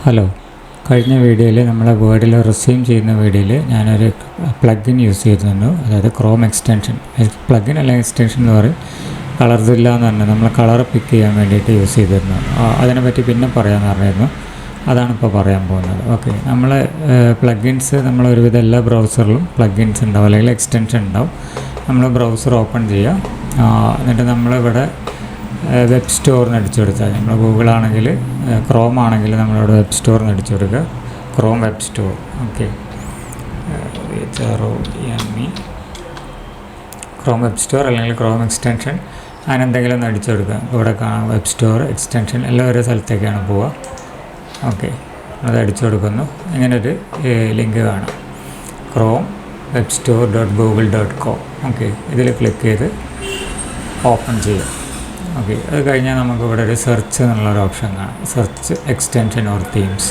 Hello, കഴിഞ്ഞ വീഡിയോയിൽ നമ്മളെ വേർഡിൽ റിസീവ് ചെയ്യുന്ന വീഡിയോയിൽ ഞാനൊരു പ്ലഗിൻ യൂസ് ചെയ്തിരുന്നു. അതായത് ക്രോം എക്സ്റ്റൻഷൻ. പ്ലഗിൻ അല്ലെങ്കിൽ എക്സ്റ്റൻഷൻ എന്ന് പറയും. കളർസില്ല എന്ന് പറഞ്ഞാൽ നമ്മൾ കളർ പിക്ക് ചെയ്യാൻ വേണ്ടിയിട്ട് യൂസ് ചെയ്തിരുന്നു. അതിനെപ്പറ്റി പിന്നെ പറയാമെന്ന് പറഞ്ഞിരുന്നു. അതാണിപ്പോൾ പറയാൻ പോകുന്നത്. ഓക്കെ, നമ്മൾ പ്ലഗിൻസ് നമ്മൾ ഒരുവിധം എല്ലാ ബ്രൗസറിലും പ്ലഗിൻസ് ഉണ്ടാവും അല്ലെങ്കിൽ എക്സ്റ്റൻഷൻ ഉണ്ടാവും. നമ്മൾ ബ്രൗസർ ഓപ്പൺ ചെയ്യുക. എന്നിട്ട് നമ്മളിവിടെ വെബ് സ്റ്റോറിന് അടിച്ചു കൊടുത്താൽ നമ്മൾ ഗൂഗിളാണെങ്കിൽ ക്രോം ആണെങ്കിൽ നമ്മളിവിടെ വെബ് സ്റ്റോറിന് അടിച്ചു കൊടുക്കുക. Chrome web store. Okay, Chrome web store അല്ലെങ്കിൽ ക്രോം എക്സ്റ്റൻഷൻ അങ്ങനെ എന്തെങ്കിലും ഒന്ന് അടിച്ചു കൊടുക്കുക. ഇവിടെ കാണാം വെബ് സ്റ്റോർ, എക്സ്റ്റൻഷൻ എല്ലാം ഓരോ സ്ഥലത്തേക്കാണ് പോവുക. ഓക്കെ, അത് അടിച്ചു കൊടുക്കുന്നു. ഇങ്ങനൊരു ലിങ്ക് കാണാം, Chrome web store .google.com. Okay, ഇതിൽ ക്ലിക്ക് ചെയ്ത് ഓപ്പൺ ചെയ്യുക. ഓക്കെ, അത് കഴിഞ്ഞാൽ നമുക്കിവിടെ ഒരു സെർച്ച് എന്നുള്ളൊരു ഓപ്ഷൻ കാണാം. Search extension or themes.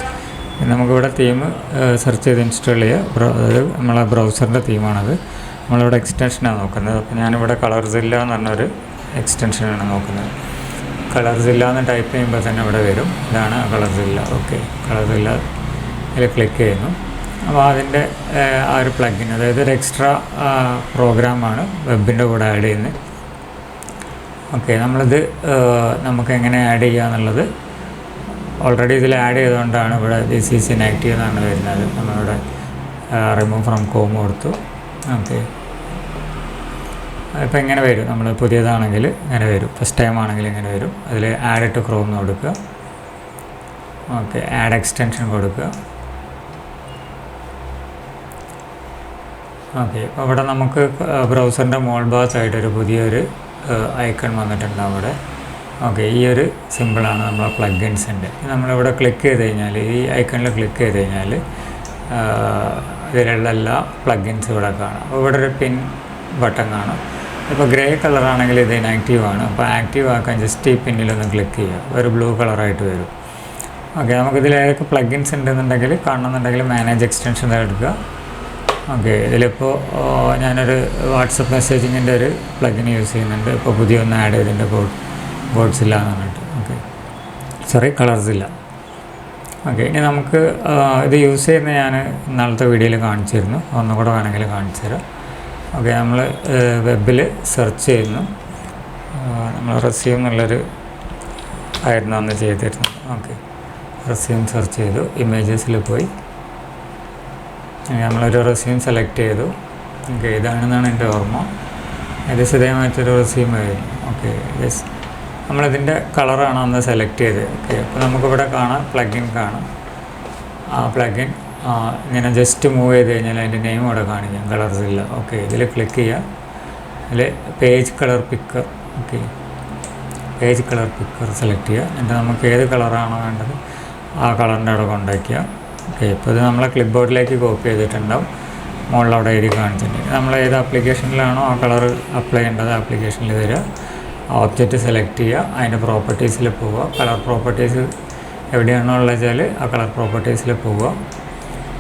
നമുക്കിവിടെ തീം സെർച്ച് ചെയ്ത് ഇൻസ്റ്റാൾ ചെയ്യുക. അതായത് നമ്മളെ ബ്രൗസറിൻ്റെ തീമാണത്. നമ്മളിവിടെ എക്സ്റ്റൻഷനാണ് നോക്കുന്നത്. അപ്പോൾ ഞാനിവിടെ കളർസില്ല എന്ന് പറഞ്ഞൊരു എക്സ്റ്റൻഷനാണ് നോക്കുന്നത്. കളർസില്ല എന്ന് ടൈപ്പ് ചെയ്യുമ്പോൾ തന്നെ ഇവിടെ വരും. ഇതാണ് കളർസില്ല. ഓക്കെ, കളർസില്ല ഇതിൽ ക്ലിക്ക് ചെയ്യുന്നു. അപ്പോൾ അതിൻ്റെ ആ ഒരു പ്ലഗിൻ, അതായത് ഒരു എക്സ്ട്രാ പ്രോഗ്രാമാണ് വെബിൻ്റെ കൂടെ ആഡ് ചെയ്യുന്നത്. ഓക്കെ, നമ്മളിത് നമുക്ക് എങ്ങനെ ആഡ് ചെയ്യുക എന്നുള്ളത് ഓൾറെഡി ഇതിൽ ആഡ് ചെയ്തുകൊണ്ടാണ് ഇവിടെ ദിസ് ഈസ് ഇനാക്റ്റീവ് എന്നാണ് വരുന്നത്. നമ്മളിവിടെ റിമൂവ് ഫ്രം കോം കൊടുത്തു. ഓക്കെ, ഇപ്പോൾ ഇങ്ങനെ വരും. നമ്മൾ പുതിയതാണെങ്കിൽ ഇങ്ങനെ വരും, ഫസ്റ്റ് ടൈം ആണെങ്കിൽ ഇങ്ങനെ വരും. അതിൽ ആഡ് ടു ക്രോം എന്ന് കൊടുക്കുക. ഓക്കെ, ആഡ് എക്സ്റ്റൻഷൻ കൊടുക്കുക. ഓക്കെ, അപ്പോൾ ഇവിടെ നമുക്ക് ബ്രൗസറിൻ്റെ മോൾ ഭാഗത്തായിട്ടൊരു പുതിയൊരു ഐക്കൺ വന്നിട്ടുണ്ട് അവിടെ. ഓക്കെ, ഈ ഒരു സിമ്പിളാണ് നമ്മളെ പ്ലഗിൻസിൻ്റെ. നമ്മളിവിടെ ക്ലിക്ക് ചെയ്ത് കഴിഞ്ഞാൽ, ഈ ഐക്കണിൽ ക്ലിക്ക് ചെയ്ത് കഴിഞ്ഞാൽ ഇതിലുള്ള എല്ലാ പ്ലഗിൻസും ഇവിടെ കാണാം. അപ്പോൾ ഇവിടെ ഒരു പിൻ ബട്ടൺ കാണാം. ഇപ്പോൾ ഗ്രേ കളറാണെങ്കിൽ ഇത് ഇനാക്റ്റീവ് ആണ്. അപ്പോൾ ആക്റ്റീവ് ആക്കാൻ ജസ്റ്റ് ഈ പിന്നിലൊന്ന് ക്ലിക്ക് ചെയ്യുക. ഒരു ബ്ലൂ കളറായിട്ട് വരും. ഓക്കെ, നമുക്കിതിൽ ഏതൊക്കെ പ്ലഗിൻസ് ഉണ്ടെന്നുണ്ടെങ്കിൽ കാണണമെന്നുണ്ടെങ്കിൽ മാനേജ് എക്സ്റ്റൻഷൻ എടുക്കുക. ഓക്കെ, ഇതിലിപ്പോൾ ഞാനൊരു വാട്സപ്പ് മെസ്സേജിങ്ങിൻ്റെ ഒരു പ്ലഗിൻ യൂസ് ചെയ്യുന്നുണ്ട്. ഇപ്പോൾ പുതിയൊന്ന് ആഡ് ചെയ്തിട്ടുണ്ട്, ഗോഡ്സില്ല എന്ന് പറഞ്ഞിട്ട്. Okay, sorry, കളർസില്ല. ഓക്കെ, ഇനി നമുക്ക് ഇത് യൂസ് ചെയ്യുന്ന ഞാൻ ഇന്നാളത്തെ വീഡിയോയിൽ കാണിച്ചിരുന്നു. ഒന്നുകൂടെ വേണമെങ്കിൽ കാണിച്ചു തരാം. ഓക്കെ, നമ്മൾ വെബിൽ സെർച്ച് ചെയ്യുന്നു. നമ്മൾ റെസ്യൂം എന്നുള്ളൊരു ആയിരുന്നു അന്ന് ചെയ്തിരുന്നത്. ഓക്കെ, റെസ്യൂം സെർച്ച് ചെയ്തു. ഇമേജസിൽ പോയി നമ്മളൊരു റെസ്യൂം സെലക്ട് ചെയ്തു. ഓക്കെ, ഇതാണെന്നാണ് എൻ്റെ ഓർമ്മ. ഏകദേശം ഇതേമാറ്റൊരു റെസ്യൂം ആയിരുന്നു. ഓക്കെ, യെസ്, നമ്മളിതിൻ്റെ കളറാണ് അന്ന് സെലക്ട് ചെയ്തത്. ഓക്കെ, അപ്പോൾ നമുക്കിവിടെ കാണാം, പ്ലഗിൻ കാണാം. ആ പ്ലഗിൻ ഇങ്ങനെ ജസ്റ്റ് മൂവ് ചെയ്ത് കഴിഞ്ഞാൽ അതിൻ്റെ നെയിം ഇവിടെ കാണിക്കാം, കളർസില്ല. ഓക്കെ, ഇതിൽ ക്ലിക്ക് ചെയ്യുക. ഇതിൽ page colour picker. Okay, page colour picker select ചെയ്യുക. എന്നിട്ട് നമുക്ക് ഏത് കളറാണോ വേണ്ടത് ആ കളറിൻ്റെ അവിടെ കൊണ്ടുവയ്ക്കുക. ഓക്കെ, ഇപ്പോൾ ഇത് നമ്മളെ ക്ലിപ്പ് ബോർഡിലേക്ക് കോപ്പി ചെയ്തിട്ടുണ്ടാവും. മുകളിൽ അവിടെ എഴുതി കാണിച്ചിട്ടുണ്ട്. നമ്മൾ ഏത് ആപ്ലിക്കേഷനിലാണോ ആ കളർ അപ്ലൈ ചെയ്യേണ്ടത് ആപ്ലിക്കേഷനിൽ വരിക. ഓബ്ജക്റ്റ് സെലക്ട് ചെയ്യുക. അതിൻ്റെ പ്രോപ്പർട്ടീസിൽ പോവുക. കളർ പ്രോപ്പർട്ടീസ് എവിടെയാണോ ഉള്ളത് വെച്ചാൽ ആ കളർ പ്രോപ്പർട്ടീസിൽ പോവുക.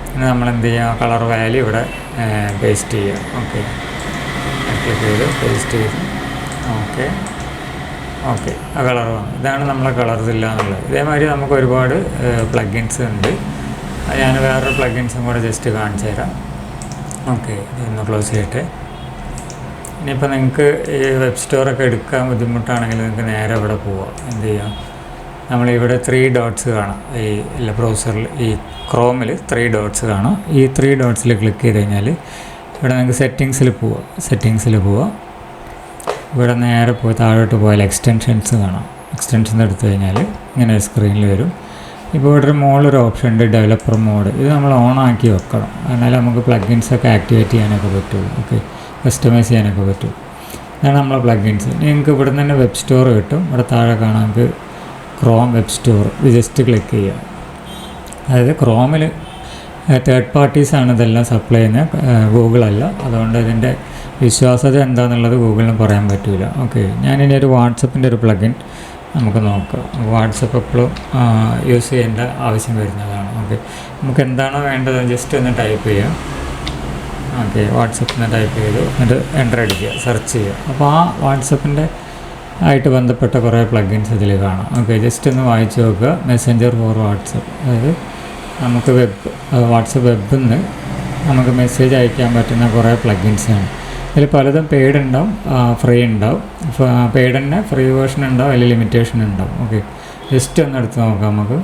പിന്നെ നമ്മൾ എന്ത് ചെയ്യുക, കളർ വാല്യൂ ഇവിടെ പേസ്റ്റ് ചെയ്യുക. ഓക്കെ, ക്ലിക്ക് ചെയ്ത് പേസ്റ്റ് ചെയ്ത്. ഓക്കെ, ഓക്കെ, ആ കളർ വന്നു. ഇതാണ് നമ്മളെ കളർസില്ല എന്നുള്ളത്. ഇതേമാതിരി നമുക്ക് ഒരുപാട് പ്ലഗിൻസ് ഉണ്ട്. ഞാൻ വേറൊരു പ്ലഗിൻസും കൂടെ ജസ്റ്റ് കാണിച്ചു തരാം. ഓക്കെ, ഇതൊന്ന് ക്ലോസ് ചെയ്തിട്ട്. ഇനിയിപ്പോൾ നിങ്ങൾക്ക് ഈ വെബ് സ്റ്റോറൊക്കെ എടുക്കാൻ ബുദ്ധിമുട്ടാണെങ്കിൽ നിങ്ങൾക്ക് നേരെ ഇവിടെ പോവാം. എന്ത് ചെയ്യാം, നമ്മളിവിടെ 3 ഡോട്ട്സ് കാണാം. ഈ എല്ലാ ബ്രൗസറിൽ ഈ ക്രോമിൽ 3 ഡോട്ട്സ് കാണാം. ഈ 3 ഡോട്ട്സിൽ ക്ലിക്ക് ചെയ്ത് കഴിഞ്ഞാൽ ഇവിടെ നിങ്ങൾക്ക് സെറ്റിങ്സിൽ പോവാം. ഇവിടെ നേരെ പോയി താഴോട്ട് പോയാൽ എക്സ്റ്റൻഷൻസ് കാണാം. എക്സ്റ്റൻഷൻസ് എടുത്തു കഴിഞ്ഞാൽ ഇങ്ങനെ സ്ക്രീനിൽ വരും. ഇപ്പോൾ ഇവിടെ ഒരു മുകളിലൊരു ഓപ്ഷൻ ഉണ്ട്, ഡെവലപ്പർ മോഡ്. ഇത് നമ്മൾ ഓണാക്കി വെക്കണം, എന്നാലേ നമുക്ക് പ്ലഗിൻസൊക്കെ ആക്ടിവേറ്റ് ചെയ്യാനൊക്കെ പറ്റുള്ളൂ. ഓക്കെ, കസ്റ്റമൈസ് ചെയ്യാനൊക്കെ പറ്റും. ഇതാണ് നമ്മളെ പ്ലഗിൻസ്. നിങ്ങൾക്ക് ഇവിടെ നിന്ന് തന്നെ വെബ് സ്റ്റോർ കിട്ടും. ഇവിടെ താഴെ കാണാം നമുക്ക് ക്രോം വെബ് സ്റ്റോർ. ഇത് ജസ്റ്റ് ക്ലിക്ക് ചെയ്യുക. അതായത് ക്രോമിൽ തേർഡ് പാർട്ടീസാണ് ഇതെല്ലാം സപ്ലൈ ചെയ്യുന്നത്, ഗൂഗിളല്ല. അതുകൊണ്ട് ഇതിൻ്റെ വിശ്വാസ്യത എന്താണെന്നുള്ളത് ഗൂഗിളിന് പറയാൻ പറ്റില്ല. ഓക്കെ, ഞാനിനി ഒരു വാട്സപ്പിൻ്റെ ഒരു പ്ലഗിൻ നമുക്ക് നോക്കാം. വാട്സപ്പ് എപ്പോഴും യൂസ് ചെയ്യേണ്ട ആവശ്യം വരുന്നതാണ്. ഓക്കെ, നമുക്ക് എന്താണോ വേണ്ടത് ജസ്റ്റ് ഒന്ന് ടൈപ്പ് ചെയ്യാം. ഓക്കെ, വാട്സപ്പിൽ നിന്ന് ടൈപ്പ് ചെയ്തു. എന്നിട്ട് എൻ്റർ അടിക്കുക, സെർച്ച് ചെയ്യുക. അപ്പോൾ ആ വാട്സപ്പിൻ്റെ ആയിട്ട് ബന്ധപ്പെട്ട കുറേ പ്ലഗിൻസ് ഇതിൽ കാണാം. ഓക്കെ, ജസ്റ്റ് ഒന്ന് വായിച്ച് നോക്കുക. മെസ്സഞ്ചർ ഫോർ വാട്സപ്പ്, അതായത് നമുക്ക് വാട്സപ്പ് വെബിൽ നിന്ന് നമുക്ക് മെസ്സേജ് അയക്കാൻ പറ്റുന്ന കുറേ പ്ലഗിൻസാണ്. ഇതിൽ പലതും പെയ്ഡ് ഉണ്ടാവും, ഫ്രീ ഉണ്ടാവും. പെയ്ഡ് തന്നെ ഫ്രീ വേർഷൻ ഉണ്ടാവും, അതിൽ ലിമിറ്റേഷൻ ഉണ്ടാവും. ഓക്കെ, ജസ്റ്റ് ഒന്ന് എടുത്ത് നോക്കാം. നമുക്ക്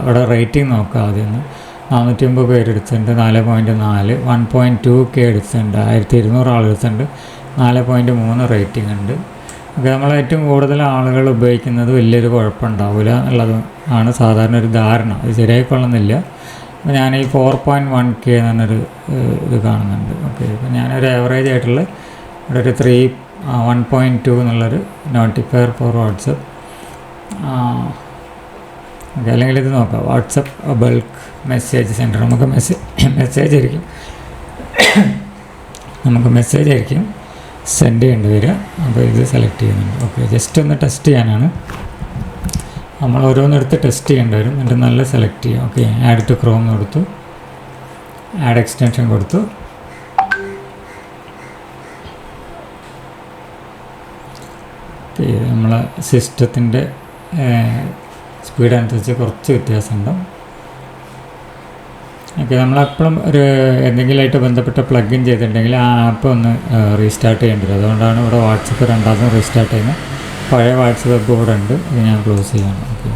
ഇവിടെ റേറ്റിംഗ് നോക്കാം. ആദ്യം 450 പേര് എടുത്തിട്ടുണ്ട്, 4.4. 1.2K എടുത്തിട്ടുണ്ട്, 1200 ആൾ എടുത്തിട്ടുണ്ട്, 4.3 റേറ്റിംഗ് ഉണ്ട്. ഓക്കെ, നമ്മൾ ഏറ്റവും കൂടുതൽ ആളുകൾ ഉപയോഗിക്കുന്നത് വലിയൊരു കുഴപ്പമുണ്ടാവില്ല എന്നുള്ളത് ആണ് സാധാരണ ഒരു ധാരണ. അത് ശരിയായിക്കൊള്ളുന്നില്ല. അപ്പോൾ ഞാൻ ഈ 4.1K എന്നൊരു ഇത് കാണുന്നുണ്ട്. ഓക്കെ, അപ്പോൾ ഞാനൊരു ആവറേജ് ആയിട്ടുള്ള ഇവിടെ ഒരു 1.2 എന്നുള്ളൊരു നോട്ടിഫയർ ഫോർ വാട്സപ്പ്. ഓക്കെ, അല്ലെങ്കിൽ ഇത് നോക്കാം, വാട്സപ്പ് ബൾക്ക് മെസ്സേജ് സെൻറ്റർ. നമുക്ക് മെസ്സേജ് ആയിരിക്കും സെൻഡ് ചെയ്യേണ്ടി വരിക. അപ്പോൾ ഇത് സെലക്ട് ചെയ്യുന്നുണ്ട്. ഓക്കെ, ജസ്റ്റ് ഒന്ന് ടെസ്റ്റ് ചെയ്യാനാണ്. നമ്മൾ ഓരോന്നെടുത്ത് ടെസ്റ്റ് ചെയ്യേണ്ടി വരും. എന്നിട്ട് നല്ല സെലക്ട് ചെയ്യാം. ഓക്കെ, ആഡ് ടു ക്രോം കൊടുത്തു, ആഡ് എക്സ്റ്റൻഷൻ കൊടുത്തു. ഓക്കെ, നമ്മളെ സിസ്റ്റത്തിൻ്റെ സ്പീഡ് അനുസരിച്ച് കുറച്ച് വ്യത്യാസമുണ്ടാവും. ഓക്കെ, നമ്മളെപ്പോഴും എന്തെങ്കിലുമായിട്ട് ബന്ധപ്പെട്ട പ്ലഗിൻ ചെയ്തിട്ടുണ്ടെങ്കിൽ ആ ആപ്പ് ഒന്ന് റീസ്റ്റാർട്ട് ചെയ്യേണ്ടി വരും. അതുകൊണ്ടാണ് ഇവിടെ വാട്സപ്പ് രണ്ടാമതും റീസ്റ്റാർട്ട് ചെയ്യുന്നത്. പഴയ വാട്സപ്പ് വെബ് ഇവിടെ ഉണ്ട്, ഇത് ഞാൻ ക്ലോസ് ചെയ്യണം. ഓക്കെ,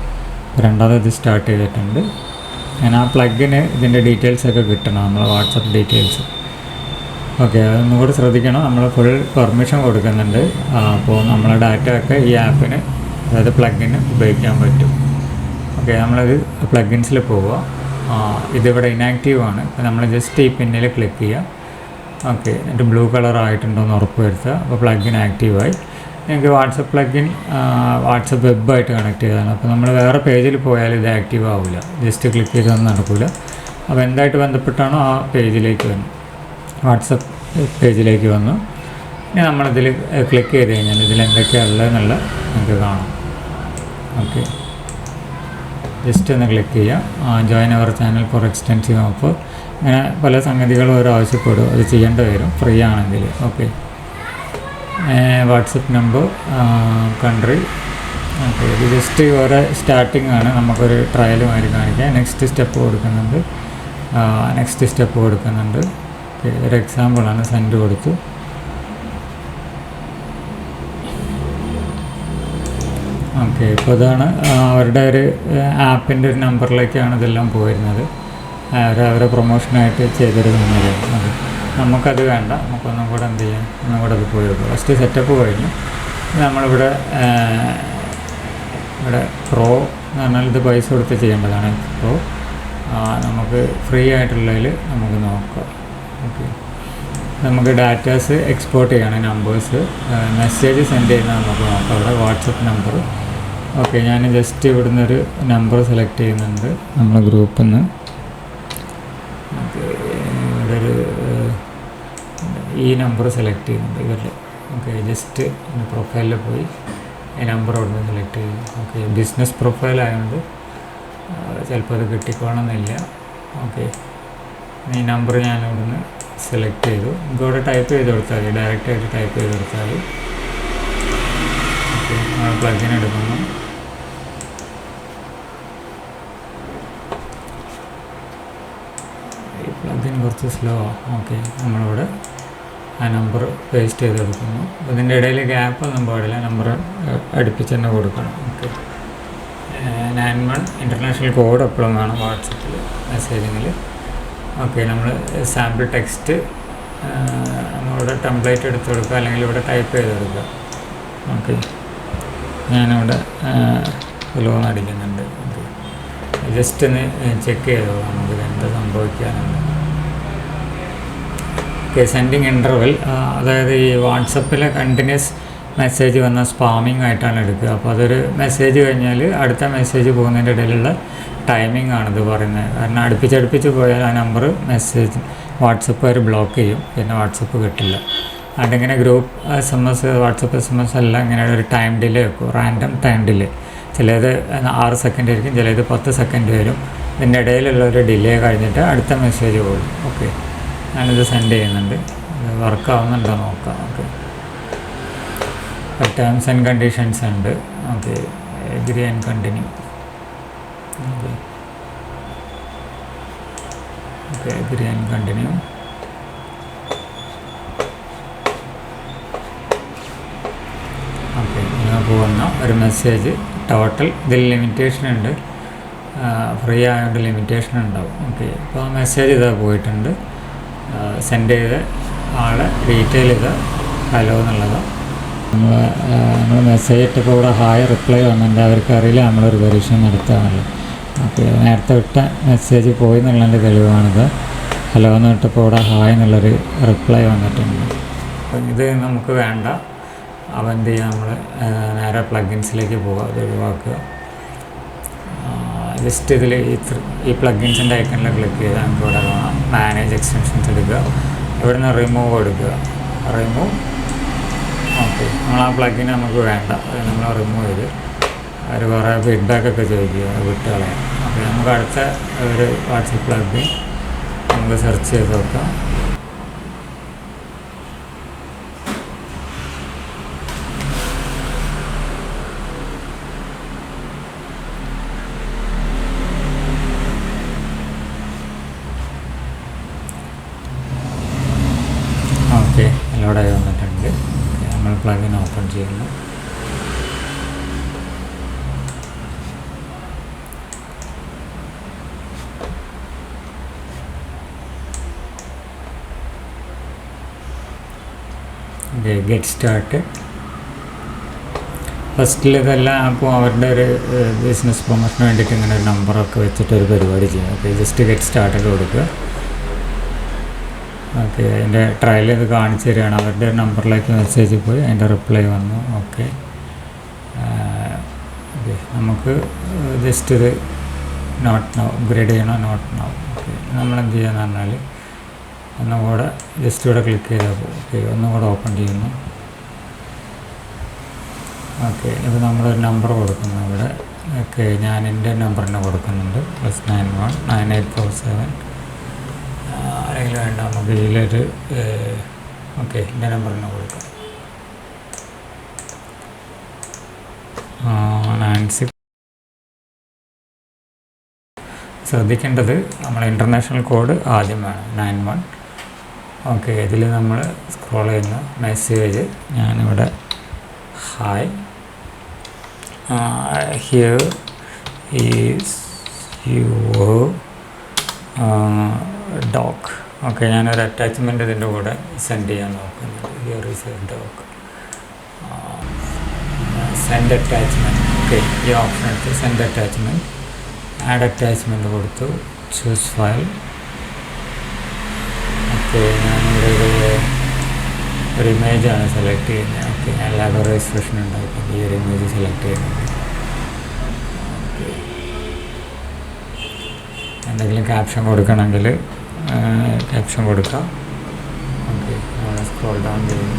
രണ്ടാമത് ഇത് സ്റ്റാർട്ട് ചെയ്തിട്ടുണ്ട്. ഞാൻ ആ പ്ലഗിന് ഇതിൻ്റെ ഡീറ്റെയിൽസൊക്കെ കിട്ടണം, നമ്മളെ വാട്സപ്പ് ഡീറ്റെയിൽസ്. ഓക്കെ, അതൊന്നും കൂടി ശ്രദ്ധിക്കണം. നമ്മൾ ഫുൾ പെർമിഷൻ കൊടുക്കുന്നുണ്ട്. അപ്പോൾ നമ്മളെ ഡാറ്റ ഒക്കെ ഈ ആപ്പിന്, അതായത് പ്ലഗിന് ഉപയോഗിക്കാൻ പറ്റും. ഓക്കെ, നമ്മളത് പ്ലഗിൻസിൽ പോവുക. ഇതിവിടെ ഇനാക്റ്റീവ് ആണ്. അപ്പോൾ നമ്മൾ ജസ്റ്റ് ഈ പിന്നിൽ ക്ലിക്ക് ചെയ്യുക. ഓക്കെ, എന്നിട്ട് ബ്ലൂ കളർ ആയിട്ടുണ്ടോ എന്ന് ഉറപ്പ് വരുത്തുക. അപ്പോൾ പ്ലഗിൻ ആക്റ്റീവായി. നിങ്ങൾക്ക് വാട്സപ്പ് പ്ലഗിൻ വാട്സപ്പ് വെബായിട്ട് കണക്ട് ചെയ്തതാണ്. അപ്പോൾ നമ്മൾ വേറെ പേജിൽ പോയാൽ ഇത് ആക്റ്റീവ് ആവില്ല. ജസ്റ്റ് ക്ലിക്ക് ചെയ്തൊന്നും നടക്കില്ല. അപ്പോൾ എന്തായിട്ട് ബന്ധപ്പെട്ടാണോ ആ പേജിലേക്ക് വന്നു, വാട്സപ്പ് പേജിലേക്ക് വന്നു. ഇനി നമ്മളിതിൽ ക്ലിക്ക് ചെയ്ത് കഴിഞ്ഞാൽ ഇതിൽ എന്തൊക്കെയാണ് ഉള്ളതെന്നുള്ള നമുക്ക് കാണാം. ഓക്കെ, ജസ്റ്റ് ഒന്ന് ക്ലിക്ക് ചെയ്യുക. Join our channel for extensive offer. അങ്ങനെ പല സംഗതികളും ഓരോ ആവശ്യപ്പെടും, അത് ചെയ്യേണ്ടി വരും ഫ്രീ ആണെങ്കിൽ. Okay, WhatsApp number, country. Okay, ഇത് ജസ്റ്റ് ഓരോ സ്റ്റാർട്ടിംഗ് ആണ്, നമുക്കൊരു ട്രയൽ മാതിരി കാണിക്കാം. നെക്സ്റ്റ് സ്റ്റെപ്പ് കൊടുക്കുന്നുണ്ട്. ഓക്കെ, ഒരു എക്സാമ്പിളാണ്, സെൻഡ് കൊടുത്തു. ഓക്കെ, ഇപ്പോൾ ഇതാണ് അവരുടെ ഒരു ആപ്പിൻ്റെ ഒരു നമ്പറിലേക്കാണ് ഇതെല്ലാം പോയിരുന്നത്. അവരെ പ്രൊമോഷനായിട്ട് ചെയ്തൊരു സംഗതിയാണ് അത്. നമുക്കത് വേണ്ട, നമുക്കൊന്നും കൂടെ എന്ത് ചെയ്യാം, ഒന്നും കൂടെ അത് പോയി വെക്കും. ഫസ്റ്റ് സെറ്റപ്പ് കഴിഞ്ഞു. നമ്മളിവിടെ പ്രോ എന്ന് പറഞ്ഞാൽ ഇത് പൈസ കൊടുത്ത് ചെയ്യേണ്ടതാണ്. പ്രോ നമുക്ക് ഫ്രീ ആയിട്ടുള്ളതിൽ നമുക്ക് നോക്കാം. ഓക്കെ, നമുക്ക് ഡാറ്റാസ് എക്സ്പോർട്ട് ചെയ്യണം, നമ്പേഴ്സ്, മെസ്സേജ് സെൻഡ് ചെയ്യുന്നത് നമുക്ക് നോക്കാം. അവിടെ വാട്സപ്പ് നമ്പർ. ഓക്കെ, ഞാൻ ജസ്റ്റ് ഇവിടുന്ന് ഒരു നമ്പർ സെലക്ട് ചെയ്യുന്നുണ്ട് നമ്മളെ ഗ്രൂപ്പിൽ നിന്ന്. ഇവിടെ ഒരു ഈ നമ്പർ സെലക്ട് ചെയ്യുന്നുണ്ട് ഇവരുടെ. ഓക്കെ, ജസ്റ്റ് പ്രൊഫൈലിൽ പോയി ഈ നമ്പർ അവിടെ നിന്ന് സെലക്ട് ചെയ്തു. ഓക്കെ, ബിസിനസ് പ്രൊഫൈലായതുകൊണ്ട് ചിലപ്പോൾ അത് കിട്ടിക്കോണമെന്നില്ല. ഓക്കെ, ഈ നമ്പർ ഞാൻ ഇവിടുന്ന് സെലക്ട് ചെയ്തു. നമുക്കിവിടെ ടൈപ്പ് ചെയ്ത് കൊടുത്താൽ മതി, ഡയറക്റ്റായിട്ട് ടൈപ്പ് ചെയ്ത് കൊടുത്താൽ മതി. ഓക്കെ, നമ്മൾ പ്ലഗിൻ എടുക്കുന്നു. ഈ പ്ലഗിൻ കുറച്ച് സ്ലോ ആണ്. ഓക്കെ, നമ്മളിവിടെ ആ നമ്പർ പേസ്റ്റ് ചെയ്തെടുക്കുന്നു. ഇതിൻ്റെ ഇടയിൽ ഗ്യാപ്പൊന്നും പാടില്ല, നമ്പർ അടുപ്പിച്ച് തന്നെ കൊടുക്കണം. ഓക്കെ, 91 ഇൻ്റർനാഷണൽ കോഡ് എപ്പോഴും വേണം വാട്സപ്പിൽ മെസ്സേജിങ്ങിൽ. ഓക്കെ, നമ്മൾ സാമ്പിൾ ടെക്സ്റ്റ് നമ്മളിവിടെ ടെംപ്ലേറ്റ് എടുത്ത് കൊടുക്കുക, അല്ലെങ്കിൽ ഇവിടെ ടൈപ്പ് ചെയ്ത് കൊടുക്കുക. ഓക്കെ, ഞാനിവിടെ ലോൺ അടിക്കുന്നുണ്ട്. ഓക്കെ, ജസ്റ്റ് ഒന്ന് ചെക്ക് ചെയ്തോ നമുക്ക് എന്താ സംഭവിക്കാനുണ്ട്. ഓക്കെ, സെൻഡിങ് ഇൻ്റർവെൽ, അതായത് ഈ വാട്സപ്പിലെ കണ്ടിന്യൂസ് മെസ്സേജ് വന്ന സ്പാമിംഗ് ആയിട്ടാണ് എടുക്കുക. അപ്പോൾ അതൊരു മെസ്സേജ് കഴിഞ്ഞാൽ അടുത്ത മെസ്സേജ് പോകുന്നതിൻ്റെ ഇടയിലുള്ള ടൈമിംഗ് ആണിത് പറയുന്നത്. കാരണം അടുപ്പിച്ചടുപ്പിച്ച് പോയാൽ ആ നമ്പർ മെസ്സേജ് വാട്സപ്പുകാർ ബ്ലോക്ക് ചെയ്യും, പിന്നെ വാട്സപ്പ് കിട്ടില്ല. അതിങ്ങനെ ഗ്രൂപ്പ് SMS, വാട്സപ്പ് SMS എല്ലാം ഇങ്ങനെ ഒരു ടൈം ഡിലേ വെക്കും, റാൻഡം ടൈം ഡിലേ. ചിലത് 6 സെക്കൻഡ് ആയിരിക്കും, ചിലത് 10 സെക്കൻഡ് വരും. ഇതിൻ്റെ ഇടയിലുള്ള ഒരു ഡിലേ കഴിഞ്ഞിട്ട് അടുത്ത മെസ്സേജ് പോകും. ഓക്കെ, ഞാനിത് സെൻഡ് ചെയ്യുന്നുണ്ട്, വർക്കാവുന്നുണ്ടോ നോക്കാം. ഓക്കെ, ടേംസ് ആൻഡ് കണ്ടീഷൻസ് ഉണ്ട്. Okay, agree and continue. Okay, agree and continue. Okay, നിങ്ങൾക്ക് വന്ന ഒരു മെസ്സേജ് ടോട്ടൽ ഇതിൽ ലിമിറ്റേഷൻ ഉണ്ട്, ഫ്രീ ആയതുകൊണ്ട് ലിമിറ്റേഷൻ ഉണ്ടാവും. ഓക്കെ, അപ്പോൾ ആ മെസ്സേജ് ഇതാ പോയിട്ടുണ്ട്. സെൻഡ് ചെയ്ത ആളെ ഡീറ്റെയിൽ ചെയ്ത ഹലോ എന്നുള്ളത്. നമ്മൾ മെസ്സേജ് ഇട്ടപ്പോൾ ഇവിടെ ഹായ് റിപ്ലൈ വന്നിട്ടുണ്ട്. അവർക്ക് അറിയില്ല നമ്മളൊരു പരീക്ഷ നടത്തുകയാണല്ലോ. ഓക്കെ, നേരത്തെ വിട്ട മെസ്സേജ് പോയി എന്നുള്ളതിൻ്റെ തെളിവാണിത്. ഹലോ എന്ന് ഇട്ടപ്പോൾ ഇവിടെ ഹായ് എന്നുള്ളൊരു റിപ്ലൈ വന്നിട്ടുണ്ട്. അപ്പം ഇത് നമുക്ക് വേണ്ട. അപ്പോൾ എന്ത് ചെയ്യുക, നമ്മൾ നേരെ പ്ലഗിൻസിലേക്ക് പോവുക, അത് ഒഴിവാക്കുക. ജസ്റ്റ് ഇതിൽ ഈ പ്ലഗിൻസിൻ്റെ ഐക്കണിൽ ക്ലിക്ക് ചെയ്താൽ നമുക്ക് ഇവിടെ കാണാം മാനേജ് എക്സ്റ്റൻഷൻസ് എടുക്കുക. ഇവിടെ നിന്ന് റിമൂവ് എടുക്കുക, റിമൂവ്. ഓക്കെ, നമ്മൾ ആ പ്ലഗിൻ നമുക്ക് വേണ്ട, അത് നമ്മൾ റിമൂവ് ചെയ്ത് അവർ കുറേ ഫീഡ്ബാക്കൊക്കെ ചോദിക്കുക, വിട്ട് കളയാം. അപ്പോൾ നമുക്ക് അടുത്ത ഒരു വാട്സപ്പ് പ്ലഗിൻ നമുക്ക് സെർച്ച് ചെയ്ത് നോക്കാം. ഓക്കെ, ലോഡായി വന്നിട്ടുണ്ട്. നമ്മൾ പ്ലഗിൻ ഓപ്പൺ ചെയ്യുന്നു. Get start. ഫസ്റ്റിൽ ഇതെല്ലാം അപ്പോൾ അവരുടെ ഒരു ബിസിനസ് പ്രൊമോഷന് വേണ്ടിയിട്ട് ഇങ്ങനെ ഒരു നമ്പറൊക്കെ വെച്ചിട്ടൊരു പരിപാടി ചെയ്യാം. ഓക്കെ, ജസ്റ്റ് ഗെറ്റ് സ്റ്റാർട്ടഡ് കൊടുക്കുക. ഓക്കെ, അതിൻ്റെ ട്രയൽ ഇത് കാണിച്ചു തരികയാണ്. അവരുടെ നമ്പറിലേക്ക് മെസ്സേജ് പോയി അതിൻ്റെ റിപ്ലൈ വന്നു. ഓക്കെ, നമുക്ക് ജസ്റ്റ് ഇത് നോട്ട് നൗ അപ്ഗ്രേഡ് ചെയ്യണോ, നോട്ട് നൗ. ഓക്കെ, നമ്മളെന്ത് ചെയ്യാന്ന് പറഞ്ഞാൽ ഒന്നുകൂടെ ജസ്റ്റ് ഇവിടെ ക്ലിക്ക് ചെയ്താൽ പോകും. ഓക്കെ, ഒന്നുകൂടെ ഓപ്പൺ ചെയ്യുന്നു. ഓക്കെ, ഇത് നമ്മളൊരു നമ്പർ കൊടുക്കുന്നു ഇവിടെ. ഓക്കെ, ഞാൻ എൻ്റെ നമ്പർ തന്നെ കൊടുക്കുന്നുണ്ട്, +91 9847. അല്ലെങ്കിൽ വേണ്ട, നമുക്ക് ഇതിലൊരു ഓക്കെ എൻ്റെ നമ്പർ തന്നെ കൊടുക്കാം, 96. ശ്രദ്ധിക്കേണ്ടത് നമ്മൾ ഇൻ്റർനാഷണൽ കോഡ് ആദ്യം വേണം, 91. ഓക്കെ, ഇതിൽ നമ്മൾ സ്ക്രോൾ ചെയ്യുന്ന മെസ്സേജ് ഞാനിവിടെ hi here is your dog. Okay, ഞാനൊരു അറ്റാച്ച്മെൻറ്റ് ഇതിൻ്റെ കൂടെ സെൻഡ് ചെയ്യാൻ നോക്കുന്നുണ്ട്. Here is A dog, send attachment. Okay, ഈ ഓപ്ഷൻ എടുത്ത് സെൻഡ് അറ്റാച്ച്മെൻറ്റ്, ആഡ് അറ്റാച്ച്മെൻറ്റ് കൊടുത്തു, ചൂസ് ഫയൽ. ഓക്കെ, ഞാനിവിടെ ഒരു ഇമേജാണ് സെലക്ട് ചെയ്യുന്നത്. ഓക്കെ, ഞാൻ ലാബർ രജിസ്ട്രേഷൻ ഉണ്ടായിട്ടുണ്ട്, ഈ ഒരു ഇമേജ് സെലക്ട് ചെയ്യുന്നുണ്ട്. ഓക്കെ, എന്തെങ്കിലും ക്യാപ്ഷൻ കൊടുക്കണമെങ്കിൽ ക്യാപ്ഷൻ കൊടുക്കാം. ഓക്കെ, നമ്മൾ സ്ക്രോൾ ഡൗൺ ചെയ്യുന്നു.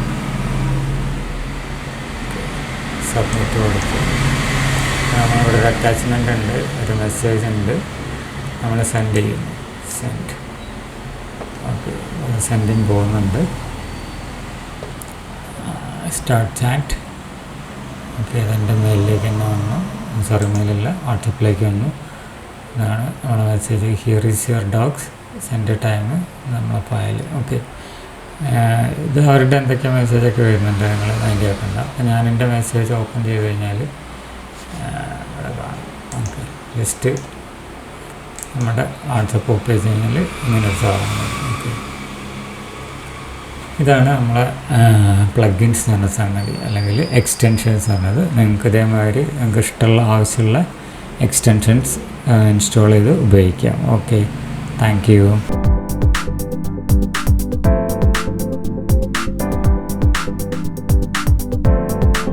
സബ്മിറ്റ് കൊടുത്തു. നമ്മളിവിടെ ഒരു അറ്റാച്ച്മെൻ്റ് ഉണ്ട്, ഒരു മെസ്സേജ് ഉണ്ട്, നമ്മൾ സെൻഡ് ചെയ്യുന്നു. സെൻഡ്. ഓക്കെ, സെൻഡിങ് പോകുന്നുണ്ട്. Start chat. ഓക്കെ, അതെൻ്റെ മെയിലിലേക്ക് തന്നെ വന്നു. സോറി, മെയിലല്ല, വാട്സപ്പിലേക്ക് വന്നു. ഇതാണ് നമ്മുടെ message. Here is your dogs, send time, നമ്മളെ ഫയൽ. ഓക്കെ, ഇത് അവരുടെ എന്തൊക്കെ മെസ്സേജൊക്കെ വരുന്നുണ്ട്, നിങ്ങൾ അതിൻ്റെ ആക്കണ്ട. അപ്പോൾ ഞാൻ എൻ്റെ മെസ്സേജ് ഓപ്പൺ ചെയ്ത് കഴിഞ്ഞാൽ ഇവിടെ കാണാം. ഓക്കെ, ജസ്റ്റ് നമ്മുടെ വാട്സപ്പ് ഓപ്പൺ ചെയ്ത് കഴിഞ്ഞാൽ ഇങ്ങനൊരു സാധനം. ഓക്കെ, ഇതാണ് നമ്മളെ പ്ലഗിൻസ് എന്ന് പറഞ്ഞ സംഗതി, അല്ലെങ്കിൽ എക്സ്റ്റൻഷൻസ് പറഞ്ഞത്. നിങ്ങൾക്ക് ഇതേമാതിരി നിങ്ങൾക്ക് ഇഷ്ടമുള്ള ആവശ്യമുള്ള എക്സ്റ്റൻഷൻസ് ഇൻസ്റ്റാൾ ചെയ്ത് ഉപയോഗിക്കാം. Okay, thank you.